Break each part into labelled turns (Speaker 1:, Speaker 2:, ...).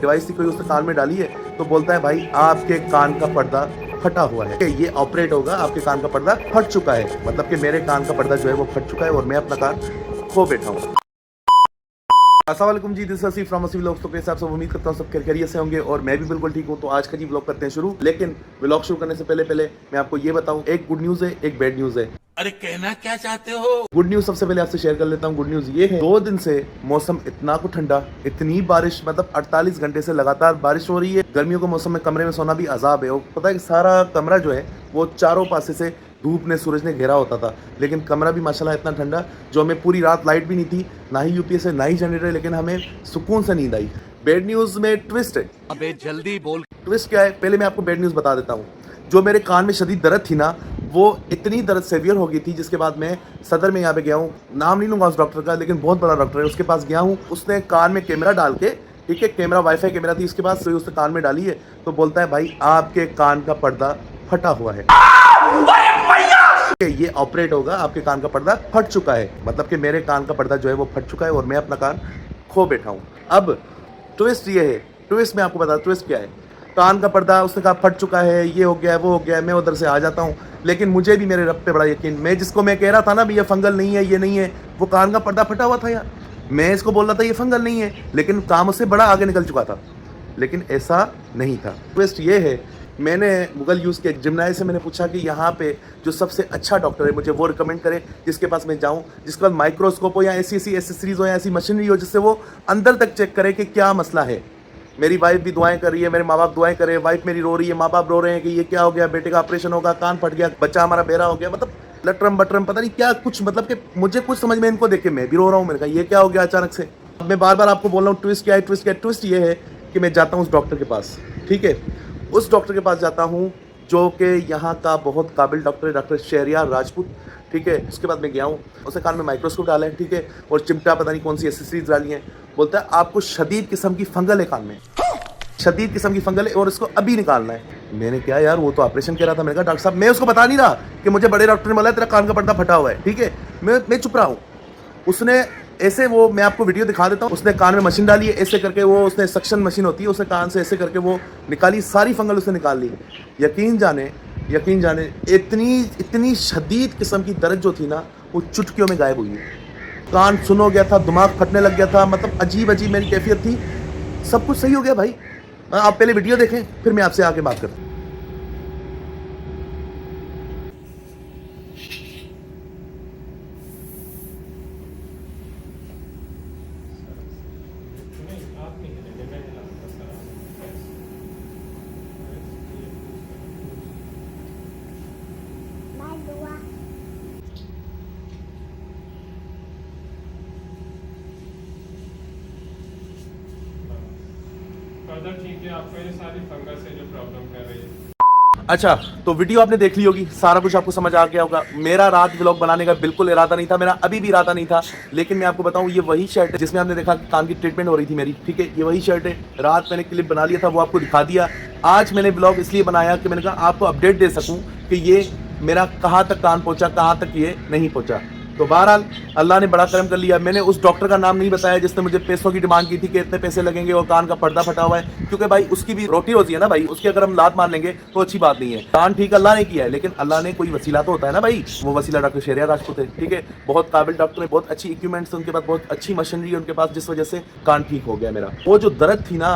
Speaker 1: Device थी कोई उसने कान में डाली है, तो बोलता है भाई आपके कान का पर्दा फटा हुआ है, ये ऑपरेट होगा, आपके कान का पर्दा फट चुका है, मतलब कि मेरे कान का पर्दा जो है वो फट चुका है और मैं अपना कान खो बैठा हूँ। अस्सलाम वालेकुम जी, दिस इज फ्रॉम असी व्लॉग्स। तो कैसे आप सब, उम्मीद करता हूँ सब खैरियत से होंगे और मैं भी बिल्कुल ठीक हूँ। तो आज का जी व्लॉग करते हैं शुरू। लेकिन व्लॉग शुरू करने से पहले मैं आपको ये बताऊँ, एक गुड न्यूज़ है, एक बैड न्यूज़ है।
Speaker 2: अरे कहना क्या चाहते हो?
Speaker 1: गुड न्यूज़ सबसे पहले आपसे शेयर कर लेता हूँ। गुड न्यूज़ ये है, 2 दिन से मौसम इतना को ठंडा, इतनी बारिश, मतलब 48 घंटे से लगातार बारिश हो रही है। गर्मियों के मौसम में कमरे में सोना भी अजाब है। और पता है कि सारा कमरा जो है वो चारों पासे से धूप ने, सूरज ने घेरा होता था, लेकिन कमरा भी माशाल्लाह इतना ठंडा, जो हमें पूरी रात लाइट भी नहीं थी, ना ही यूपीएस है, ना ही जनरेटर, लेकिन हमें सुकून से नींद आई। बैड न्यूज़ में ट्विस्ट है।
Speaker 2: अबे जल्दी बोल।
Speaker 1: ट्विस्ट क्या है, पहले मैं आपको बैड न्यूज़ बता देता हूँ। जो मेरे कान में शदीद दर्द थी ना, वो इतनी दर्द सेवियर हो गई थी, जिसके बाद मैं सदर में यहाँ पे गया हूँ, नाम नहीं लूँगा उस डॉक्टर का, लेकिन बहुत बड़ा डॉक्टर है, उसके पास गया हूँ। उसने कान में कैमरा डाल के, ठीक है, कैमरा वाईफाई कैमरा थी उसके पास, उसने कान में डाली है, तो बोलता है भाई आपके कान का पर्दा फटा हुआ है, ये ऑपरेट होगा, आपके कान का पर्दा फट चुका है, मतलब कि मेरे कान का पर्दा जो है वो फट चुका है और मैं अपना कान खो बैठा हूँ। अब ट्विस्ट ये है, ट्विस्ट मैं आपको बता, ट्विस्ट क्या है। कान का पर्दा उसने कहा फट चुका है, ये हो गया है, वो हो गया है, मैं उधर से आ जाता हूँ, लेकिन मुझे भी मेरे रब पे बड़ा यकीन, मैं जिसको मैं कह रहा था ना भी ये फंगल नहीं है, ये नहीं है, वो कान का पर्दा फटा हुआ था यार। मैं इसको बोल रहा था ये फंगल नहीं है, लेकिन काम उससे बड़ा आगे निकल चुका था, लेकिन ऐसा नहीं था। ट्विस्ट ये है, मैंने गूगल यूज़ किया, जिमनाई से मैंने पूछा कि यहाँ पे जो सबसे अच्छा डॉक्टर है मुझे वो रिकमेंड करे, जिसके पास मैं जाऊँ, जिसके पास माइक्रोस्कोप हो या ऐसी एसेसरीज हो या ऐसी मशीनरी हो, जिससे वो अंदर तक चेक करे कि क्या मसला है। मेरी वाइफ भी दुआएं कर रही है, मेरे माँ बाप दुआएं कर रहे हैं, वाइफ मेरी रो रही है, माँ बाप रो रहे हैं कि ये क्या हो गया, बेटे का ऑपरेशन होगा, कान फट गया, बच्चा हमारा बेरा हो गया, मतलब लटरम बटरम पता नहीं क्या कुछ, मतलब कि मुझे कुछ समझ में, इनको देख के मैं भी रो रहा हूँ। मैंने कहा ये क्या हो गया अचानक से। अब मैं बार बार आपको बोल रहा हूँ ट्विस्ट क्या है, ट्विस्ट क्या है। ट्विस्ट ये है कि मैं जाता हूँ उस डॉक्टर के पास, ठीक है, उस डॉक्टर के पास जाता हूँ जो कि यहाँ का बहुत काबिल डॉक्टर है, डॉक्टर शहरियार राजपूत, ठीक है। उसके बाद मैं गया हूँ, उसने कान में माइक्रोस्कोप डाला है, ठीक है, और चिमटा पता नहीं कौन सी एसेसरीज डाली है। बोलता है आपको शदीद किस्म की फंगल है कान में, शदीद किस्म की फंगल है और इसको अभी निकालना है। मैंने क्या यार, वो तो ऑपरेशन कह रहा था। मैंने कहा डॉक्टर साहब, मैं उसको बता नहीं रहा कि मुझे बड़े डॉक्टर ने बोला तेरा कान का पर्दा फटा हुआ है, ठीक है, मैं चुप रहा हूँ। उसने ऐसे, वो मैं आपको वीडियो दिखा देता हूँ, उसने कान में मशीन डाली है, ऐसे करके वो, उसने सक्शन मशीन होती है, उसने कान से ऐसे करके वो निकाली, सारी फंगल उसने निकाल ली। यकीन जाने इतनी शदीद किस्म की दर्द जो थी ना, वो चुटकियों में गायब हुई है। कान सुन हो गया था, दिमाग फटने लग गया था, मतलब अजीब मेरी कैफियत थी। सब कुछ सही हो गया भाई। आप पहले वीडियो देखें, फिर मैं आपसे आके बात करता हूँ।
Speaker 3: ठीक है, आपको ये सारी फंगस है जो प्रॉब्लम कर रही है।
Speaker 1: अच्छा, तो वीडियो आपने देख ली होगी, सारा कुछ आपको समझ आ गया होगा। मेरा रात व्लॉग बनाने का बिल्कुल इरादा नहीं था, मेरा अभी भी इरादा नहीं था, लेकिन मैं आपको बताऊं, ये वही शर्ट है जिसमें आपने देखा कान की ट्रीटमेंट हो रही थी मेरी, ठीक है, ये वही शर्ट है। रात मैंने क्लिप बना लिया था, वो आपको दिखा दिया। आज मैंने व्लॉग इसलिए बनाया कि मैंने कहा आपको अपडेट दे सकूँ कि ये मेरा कहाँ तक कान पहुँचा, कहाँ तक ये नहीं पहुँचा। तो बहरहाल अल्लाह ने बड़ा करम कर लिया। मैंने उस डॉक्टर का नाम नहीं बताया जिसने मुझे पैसों की डिमांड की थी कि इतने पैसे लगेंगे और कान का पर्दा फटा हुआ है, क्योंकि भाई उसकी भी रोटी रोजी है ना भाई, उसकी अगर हम लात मार लेंगे तो अच्छी बात नहीं है। कान ठीक अल्लाह ने किया है, लेकिन अल्लाह ने कोई वसीला तो होता है ना भाई, वो वसीला डॉक्टर शहरियार राजपूत है, ठीक है, बहुत काबिल डॉक्टर है, बहुत अच्छी इक्विपमेंट्स है उनके पास, बहुत अच्छी मशीनरी है उनके पास, जिस वजह से कान ठीक हो गया मेरा। वो जो दर्द थी ना,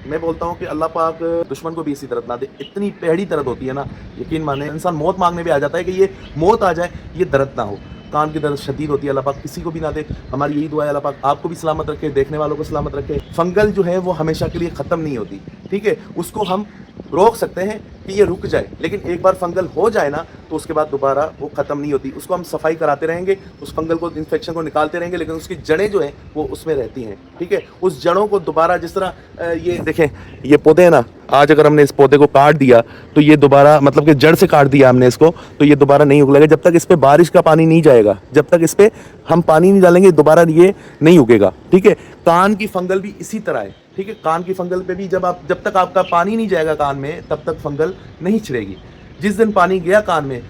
Speaker 1: मैं बोलता हूँ कि अल्लाह पाक दुश्मन को भी इसी दर्द ना दे। इतनी पहली दर्द होती है ना, यकीन माने इंसान मौत मांगने भी आ जाता है कि ये मौत आ जाए, ये दर्द ना हो। कान की दर्द शदीद होती है, अल्लाह पाक किसी को भी ना दे। हमारी यही दुआ है, अल्लाह पाक आपको भी सलामत रखे, देखने वालों को सलामत रखे। फंगल जो है वो हमेशा के लिए ख़त्म नहीं होती, ठीक है, उसको हम रोक सकते हैं कि ये रुक जाए, लेकिन एक बार फंगल हो जाए ना, तो उसके बाद दोबारा वो ख़त्म नहीं होती। उसको हम सफाई कराते रहेंगे, उस फंगल को, इन्फेक्शन को निकालते रहेंगे, लेकिन उसकी जड़ें जो हैं वो उसमें रहती हैं, ठीक है। उस जड़ों को दोबारा, जिस तरह ये देखें, ये पौधे हैं ना, आज अगर हमने इस पौधे को काट दिया तो ये दोबारा, मतलब कि जड़ से काट दिया हमने इसको, तो ये दोबारा नहीं उगलेगा। जब तक इस पर बारिश का पानी नहीं जाएगा, जब तक इस पर हम पानी नहीं डालेंगे, दोबारा ये नहीं उगेगा, ठीक है। कान की फंगल भी इसी तरह है, ठीक है। कान की फंगल पे भी जब तक आपका पानी नहीं जाएगा कान में, तब तक फंगल नहीं छिड़ेगी। जिस दिन पानी गया कान में,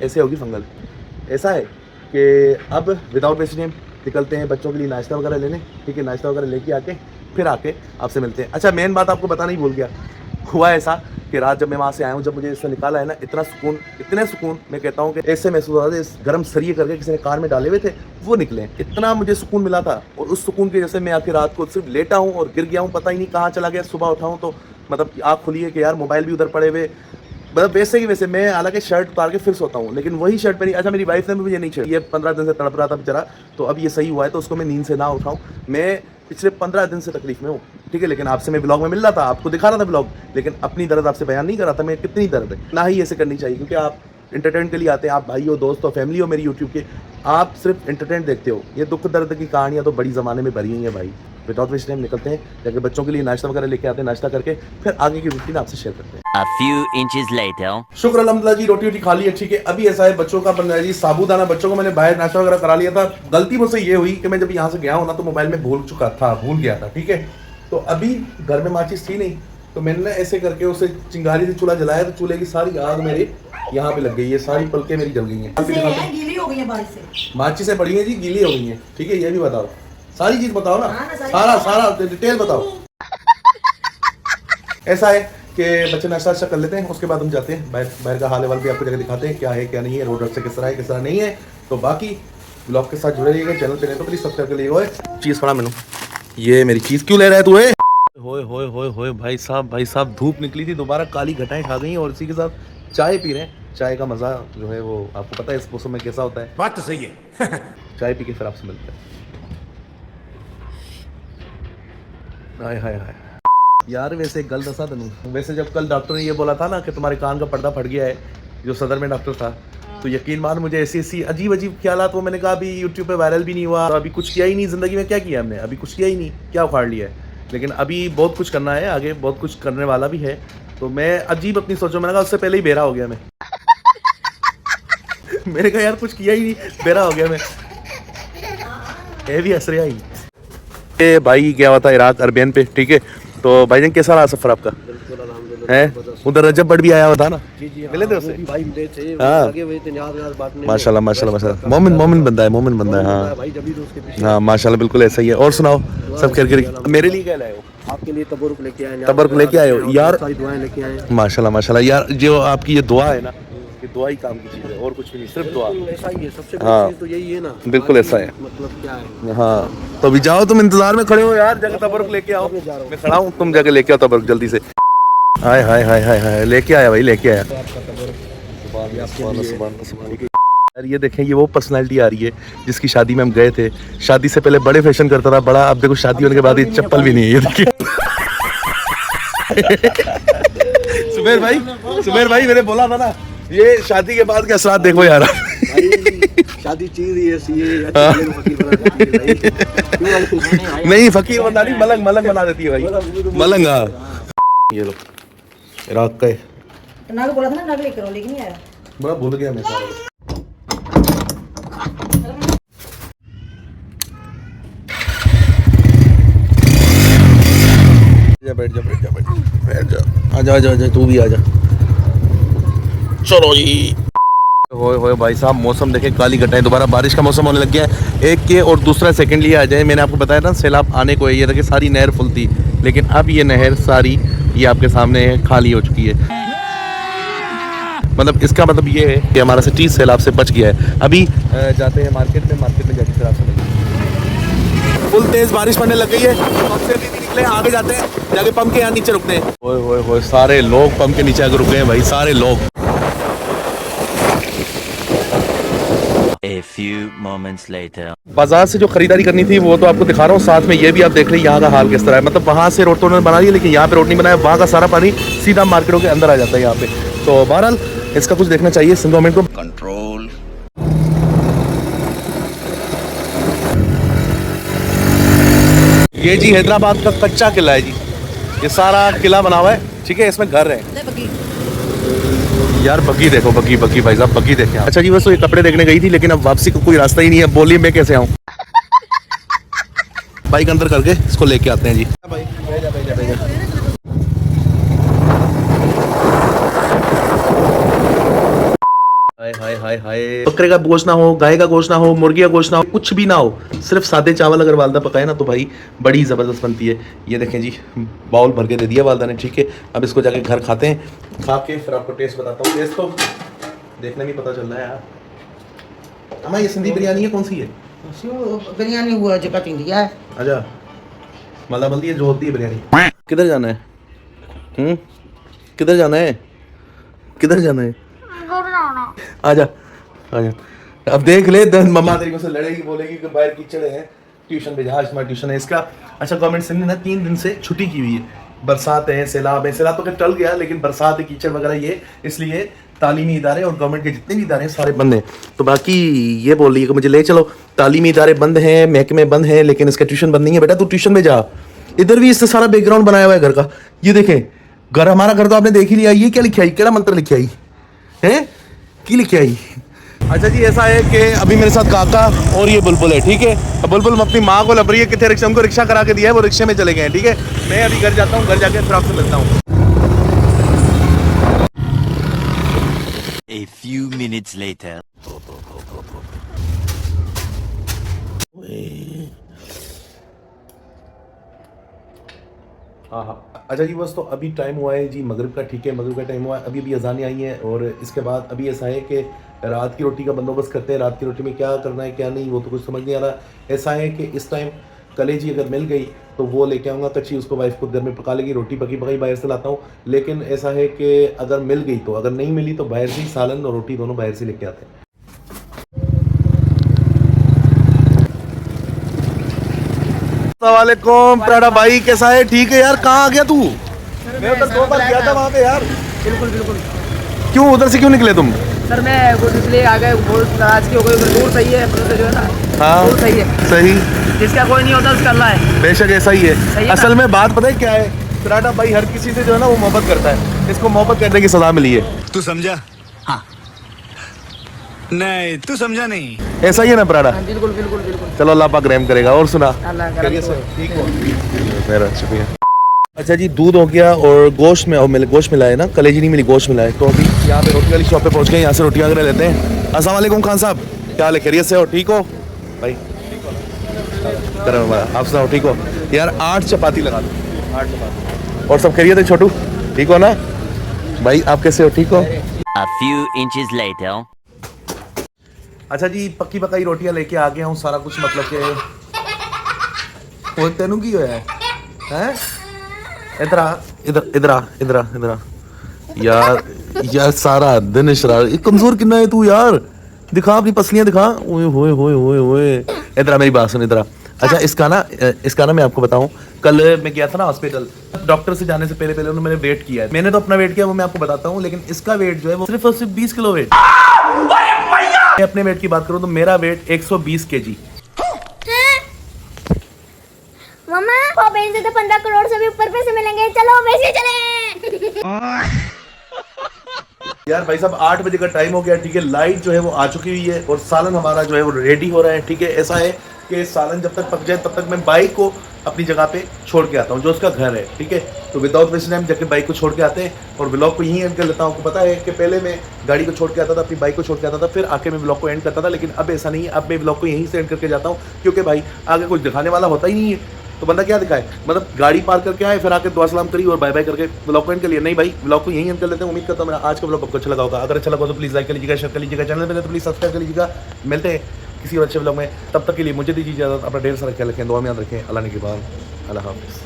Speaker 1: ऐसे होगी फंगल। ऐसा है कि अब विदाउट वेस्टिंग टाइम निकलते हैं बच्चों के लिए नाश्ता वगैरह लेने, ठीक है। नाश्ता वगैरह लेके आके फिर आके आपसे मिलते हैं। अच्छा मेन बात आपको बताना ही भूल गया, हुआ ऐसा कि रात जब मैं वहाँ से आया हूँ, जब मुझे इससे निकाला है ना, इतना सुकून, इतने सुकून मैं कहता हूँ कि ऐसे महसूस हो रहा था इस गर्म सरिये करके किसी ने कार में डाले हुए थे वो निकले, इतना मुझे सुकून मिला था। और उस सुकून की वजह से मैं आके रात को सिर्फ लेटा हूँ और गिर गया हूँ, पता ही नहीं कहाँ चला गया। सुबह उठा हूँ तो मतलब आँख खुली है कि यार मोबाइल भी उधर पड़े हुए, मतलब वैसे ही वैसे मैं हालांकि शर्ट उतार के फिर सोता हूँ, लेकिन वही शर्ट पहनी। अच्छा मेरी वाइफ ने भी मुझे नहीं छेड़ी, ये 15 दिन से तड़प रहा था बेचारा, तो अब ये सही हुआ है तो उसको मैं नींद से ना उठाऊँ। मैं पिछले 15 दिन से तकलीफ में हूँ, ठीक है, लेकिन आपसे मैं ब्लॉग में मिल रहा था, आपको दिखा रहा था ब्लॉग, लेकिन अपनी दर्द आपसे बयान नहीं कर रहा था मैं कितनी दर्द है। ना ही ऐसे करनी चाहिए, क्योंकि आप इंटरटेनमेंट के लिए आते हैं, आप भाई हो, दोस्त हो, फैमिली हो मेरी यूट्यूब के, आप सिर्फ इंटरटेनमेंट देखते हो। ये दुख दर्द की कहानियाँ तो बड़ी ज़माने में भरी हुई हैं भाई। विदाउट वेस्ट टाइम निकलते हैं, जाके बच्चों के लिए नाश्ता वगैरह लेके आते हैं, नाश्ता करके फिर आगे की रूटीन आपसे शेयर करते हैं।
Speaker 4: A few inches later.
Speaker 1: शुक्र अल्हम्दुलिल्लाह जी, रोटी खा ली है, ठीक है। अभी ऐसा है बच्चों का बन रहा है जी साबूदाना, बच्चों को मैंने बाहर नाश्ता वगैरह करा लिया था। गलती मुझसे ये हुई कि मैं जब यहाँ से गया हूँ ना तो मोबाइल में भूल गया था, ठीक है। तो अभी घर में माचिस थी नहीं, तो मैंने ऐसे करके उसे चिंगारी से चूल्हा जलाया तो चूल्हे की सारी आग मेरे यहाँ पे लग गई है, सारी पलकें मेरी जल गई हैं,
Speaker 5: गीली हो गई है बारिश से।
Speaker 1: माचिस से पड़ी है जी, गीली हो गई है, ठीक है। ये भी बताओ, सारी चीज बताओ ना,
Speaker 5: हाँ,
Speaker 1: सारा डिटेल बताओ। ऐसा है कि बच्चे नाश्ता कर लेते हैं, उसके बाद हम जाते हैं बाहर का हाल वाल भी आपको जगह दिखाते हैं क्या है क्या नहीं है, रोड से किस तरह है किस तरह नहीं है। तो बाकी ब्लॉग के साथ जुड़े रहिएगा, चैनल पे नहीं तो प्लीज सब्सक्राइब कर लीजिएगा। चीज़ पड़ा मैंने, ये मेरी चीज़ क्यों ले रहा है तू? होए भाई साहब धूप निकली थी, दोबारा काली घटाएं खा गई और इसी के साथ चाय पी रहे हैं। चाय का मज़ा जो है वो आपको पता है इस मौसम में कैसा होता है।
Speaker 2: बात तो सही है।
Speaker 1: चाय पी के फिर आपसे मिलते हैं। हाय यार, वैसे एक गल दसा तनु, वैसे जब कल डॉक्टर ने ये बोला था ना कि तुम्हारे कान का पर्दा फट गया है, जो सदर में डॉक्टर था, तो यकीन मान मुझे ऐसी अजीब ख्यालात, वो मैंने कहा अभी यूट्यूब पे वायरल भी नहीं हुआ, अभी कुछ किया ही नहीं ज़िंदगी में। क्या किया हमने? अभी कुछ किया ही नहीं, क्या उखाड़ लिया है। लेकिन अभी बहुत कुछ करना है, आगे बहुत कुछ करने वाला भी है। तो मैं अजीब अपनी सोचो, मैंने कहा उससे पहले ही बेरा हो गया मैं। मैंने कहा यार कुछ किया ही नहीं, बेरा हो गया मैं। ये भी हंस रहा ही। भाई गया हुआ था इराक अरबियन पे, ठीक है। तो भाईजान कैसा रहा सफर आपका? है उधर रजब बट भी आया हुआ था ना? मिले थे उससे?
Speaker 6: भाई मिले थे,
Speaker 1: हाँ।
Speaker 6: लगे हुए थे, याद बात नहीं।
Speaker 1: माशाल्लाह मोमिन बंदा है, हाँ
Speaker 6: भाई जब भी तो उसके पीछे।
Speaker 1: हाँ माशाल्लाह बिल्कुल ऐसा ही है। और सुनाओ सब खैर? मेरे लिए क्या लाए हो?
Speaker 6: आपके लिए तबरुक लेके आए हैं।
Speaker 1: तबरुक लेके आए हो यार?
Speaker 6: सारी दुआएं लेके आए हैं।
Speaker 1: माशाल्लाह यार, जो आपकी ये दुआ है ना, ये दुआ ही काम की चीज़ है और कुछ भी नहीं, सिर्फ दुआ।
Speaker 6: ऐसा ही है, सबसे
Speaker 1: हाँ।
Speaker 6: बड़ी चीज तो यही है ना।
Speaker 1: बिल्कुल ऐसा है,
Speaker 6: मतलब क्या है।
Speaker 1: हाँ। तो अभी जाओ, तुम इंतजार में खड़े हो यार, जाके तबरुक लेके आओ। मैं खड़ा हूँ, तुम जाके लेके आओ तबरुक जल्दी से। हाय लेके आया भाई, लेके आया यार। ये देखें, ये वो पर्सनालिटी आ रही है जिसकी शादी में हम गए थे। शादी से पहले बड़े फैशन करता था बड़ा, अब देखो शादी होने के बाद ये चप्पल भी नहीं है। ये देखिए सुबेर भाई मैंने बोला था ना, ये शादी के बाद के असरात देखो यार।
Speaker 6: शादी चीज ही ऐसी है, अच्छी फकीर बना देती है भाई।
Speaker 1: नहीं फकीर बना नहीं, मलंग बना देती है भाई, मलंग। हाँ ये लो इराक का है।
Speaker 5: नाग बोला था ना नाग लेकर आओ, लेकिन नहीं आया।
Speaker 1: बड़ा भूल गया मैं सारा। बैठ जा, आजा तू भी आजा। चलो जी। होए भाई साहब, मौसम देखे, काली घटाएं, दोबारा बारिश का मौसम होने लग गया है। एक के और दूसरा सेकंडली आ जाए। मैंने आपको बताया था सैलाब आने को है, ये देखिए सारी नहर फुल थी, लेकिन अब ये नहर सारी ये आपके सामने खाली हो चुकी है। मतलब इसका मतलब ये है कि हमारा सिटी सैलाब से बच गया है। अभी जाते हैं मार्केट में जाके फिर आपसे मिलेंगे। फुल तेज बारिश पड़ने लग गई है, पंप से भी निकले, आगे जाते हैं, जाके पंप के यहाँ नीचे रुकते हैं। ओए सारे लोग पंप के नीचे आकर रुक गए हैं भाई, सारे लोग।
Speaker 4: A few moments later.
Speaker 1: बाजार से जो खरीदारी करनी थी वो तो आपको दिखा रहा हूँ, साथ में ये भी आप देख रहे हैं यहाँ का हाल किस तरह है। मतलब वहाँ से रोड तो उन्होंने बना ली, लेकिन यहाँ पे रोड नहीं बनाया, वहाँ का सारा पानी सीधा मार्केटों के अंदर आ जाता है यहाँ पे। तो बहरहाल इसका कुछ देखना चाहिए सिंध गवर्नमेंट को।
Speaker 2: कंट्रोल।
Speaker 1: ये जी हैदराबाद का कच्चा किला है जी, ये सारा किला बना हुआ है, ठीक है। इसमें घर है यार। बग्गी देखो, बग्गी भाई साहब, बग्गी देखें। अच्छा जी, बस ये कपड़े देखने गई थी, लेकिन अब वापसी का कोई रास्ता ही नहीं है। बोलिए मैं कैसे आऊँ? बाइक अंदर करके इसको लेके आते हैं जी। हाय हाय। बकरे का गोश्त ना हो, गाय का गोश्त ना हो, मुर्गी का गोश्त ना हो, कुछ भी ना हो, सिर्फ सादे चावल अगर वालदा पकाए ना तो भाई बड़ी ज़बरदस्त बनती है। ये देखें जी, बाउल भर के दे दिया वालदा ने, ठीक है। अब इसको जाके घर खाते हैं, खा के फिर आपको टेस्ट बताता हूँ। टेस्ट तो देखने में पता चल रहा है यार। अम्मा ये सिंधी बिरयानी है, कौन सी है?
Speaker 5: बिरयानी हुआ जो कटिंग दिया है।
Speaker 1: अच्छा, मला बल्दी है जो होती है बिरयानी। किधर जाना है? किधर जाना है? किधर जाना है? आजा आजा। अब देख ले, मम्मा तेरी से लड़ेगी, बोलेगी कि बाहर कीचड़ है, ट्यूशन भेजा। आज हमारा ट्यूशन है इसका। अच्छा, गवर्नमेंट सिंध ने ना 3 दिन से छुट्टी की हुई है। बरसात है, सैलाब है, सैलाब तो क्या टल गया, लेकिन बरसात है, कीचड़ वगैरह, ये इसलिए तालीमी इदारे और गवर्नमेंट के जितने भी इदारे हैं सारे बंद हैं। तो बाकी ये बोल रही है कि मुझे ले चलो। तालीमी इदारे बंद हैं, महकमे बंद हैं, लेकिन इसका ट्यूशन बंद नहीं है। बेटा तू ट्यूशन में जा। इधर भी इससे सारा बैकग्राउंड बनाया हुआ है घर का। ये देखें घर, हमारा घर तो आपने देख ही लिया। ये क्या लिखा है? क्या मंत्र लिखा है? की लिखा है? अच्छा जी, ऐसा है कि अभी मेरे साथ काका और ये बुलबुल है, ठीक है। अब बुलबुल अपनी माँ को लब रही है, कितने रिक्शा, उनको रिक्शा करा के दिया है, वो रिक्शे में चले गए हैं, ठीक है। मैं अभी घर जाता हूँ, घर जाके फिर आपसे मिलता हूँ।
Speaker 4: A few minutes later.
Speaker 1: हाँ, अच्छा जी, बस तो अभी टाइम हुआ है जी मगरिब का, ठीक है। मगरिब का टाइम हुआ है, अभी अजानें आई हैं और इसके बाद अभी ऐसा है कि रात की रोटी का बंदोबस्त करते हैं। रात की रोटी में क्या करना है क्या नहीं वो तो कुछ समझ नहीं आ रहा। ऐसा है कि इस टाइम कलेजी अगर मिल गई तो वो लेके आऊँगा कच्ची, उसको वाइफ खुद घर में पका लेगी। रोटी पकी पकाई बाहर से लाता हूँ, लेकिन ऐसा है कि अगर मिल गई तो, अगर नहीं मिली तो बाहर से ही सालन और रोटी दोनों बाहर से लेके आते हैं। अस्सलामुअलैकुम प्राड़ा भाई, कैसा है? ठीक है यार, कहाँ आ गया तू? मैं उधर 2 बार गया था वहाँ पे यार।
Speaker 7: बिल्कुल बिल्कुल।
Speaker 1: क्यों उधर से क्यों निकले तुम?
Speaker 7: सर मैं कुछ इसलिए आ गए, बहुत नाराज की हो गई। दूर सही है, अपने से जो है ना,
Speaker 1: हाँ
Speaker 7: दूर सही है।
Speaker 1: सही,
Speaker 7: जिसका कोई नहीं होता उसका अल्लाह है।
Speaker 1: बेशक ऐसा ही
Speaker 7: सही
Speaker 1: है।
Speaker 7: है
Speaker 1: असल में बात पता है क्या है, प्राड़ा भाई हर किसी से जो है ना वो मोहब्बत करता है। इसको मोहब्बत करने की सजा मिली है।
Speaker 2: तू समझा? हाँ। नहीं तू समझा नहीं।
Speaker 1: ऐसा ही है ना प्राड़ा?
Speaker 7: बिल्कुल बिल्कुल बिल्कुल।
Speaker 1: चलो अल्लाह पाक रहम करेगा। और सुना?
Speaker 7: अल्लाह
Speaker 1: करिए सर, ठीक हो? मेरा शुक्रिया। अच्छा जी, दूध हो गया और गोश्त में, और मिले गोश्त मिला है ना, कलेजी नहीं मिली, गोश्त मिला है। तो अभी यहाँ पे रोटी वाली शॉप पे पहुँच गए, यहाँ से रोटी वगैरह लेते हैं। अस्सलाम वालेकुम खान साहब, क्या हाल है? खैरियत से हो? ठीक हो भाई? आप सुनाओ, ठीक हो? यार 8 चपाती लगा दो, 8 चपाती। और सब खैरियत है? छोटू ठीक हो ना भाई? आप कैसे हो? ठीक हो?
Speaker 4: A few inches later.
Speaker 1: अच्छा जी, पक्की पकाई रोटियां लेके आ गया हूँ, सारा कुछ मतलब के वो तेनू की होया है? इधर आ, इधर इधर आ, इधर आ, इधर आ। यार यार सारा दिन शरारत। कमजोर कितना है तू यार? दिखा अपनी पसलियां दिखा। ओए होए होए होए होए। इधर आ, मेरी बात सुन, इधर आ। अच्छा, इसका ना मैं आपको बताऊं, कल मैं गया था ना हॉस्पिटल, डॉक्टर से जाने से पहले उन्होंने मैंने वेट किया है। मैंने तो अपना वेट किया, वो मैं आपको बताता हूँ, लेकिन इसका वेट जो है वो सिर्फ और सिर्फ 20 किलो वेट। मैं अपने वेट की बात करूं तो मेरा वेट 120 kg।
Speaker 8: मम्मा वो पैसे तो 15 करोड़ से भी ऊपर पैसे मिलेंगे, चलो वैसे चले।
Speaker 1: यार भाई साहब 8 बजे का टाइम हो गया, ठीक है। लाइट जो है वो आ चुकी हुई है और सालन हमारा जो है वो रेडी हो रहा है, ठीक है। ऐसा है कि सालन जब तक पक जाए तब तक मैं बाइक को अपनी जगह पे छोड़ के आता हूँ, जो उसका घर है, ठीक है। तो विदाउट वेस्ट टाइम जाके बाइक को छोड़ के आते हैं और ब्लॉग को यहीं एंड कर लेता हूँ। आपको पता है कि पहले मैं गाड़ी को छोड़ के आता था, अपनी बाइक को छोड़ के आता था, फिर आके मैं ब्लॉग को एंड करता था, लेकिन अब ऐसा नहीं है। अब मैं ब्लॉग को यहीं से एंड करके जाता हूँ, क्योंकि भाई आगे कुछ दिखाने वाला होता ही नहीं है। तो बंदा क्या दिखाए, मतलब गाड़ी पार करके आए, फिर आके दुआ सलाम करी और बाय बाय करके ब्लॉग को एंड कर लिया। नहीं भाई, ब्लॉग को यहीं एंड कर लेते हैं। उम्मीद करता हूँ मेरा आज का ब्लॉग आपको अच्छा लगा होगा। अगर अच्छा लगा तो प्लीज़ लाइक कर लीजिएगा, शेयर कर लीजिएगा, चैनल पे तो प्लीज़ सब्सक्राइब कर लीजिएगा। मिलते हैं किसी और अच्छे ब्लॉग में, तब तक के लिए मुझे दीजिए इजाज़त। अपना ढेर सारा ख्याल रखें, दुआ में याद रखें। अल्लाह ने के बाद, अल्लाह हाफ़िज़।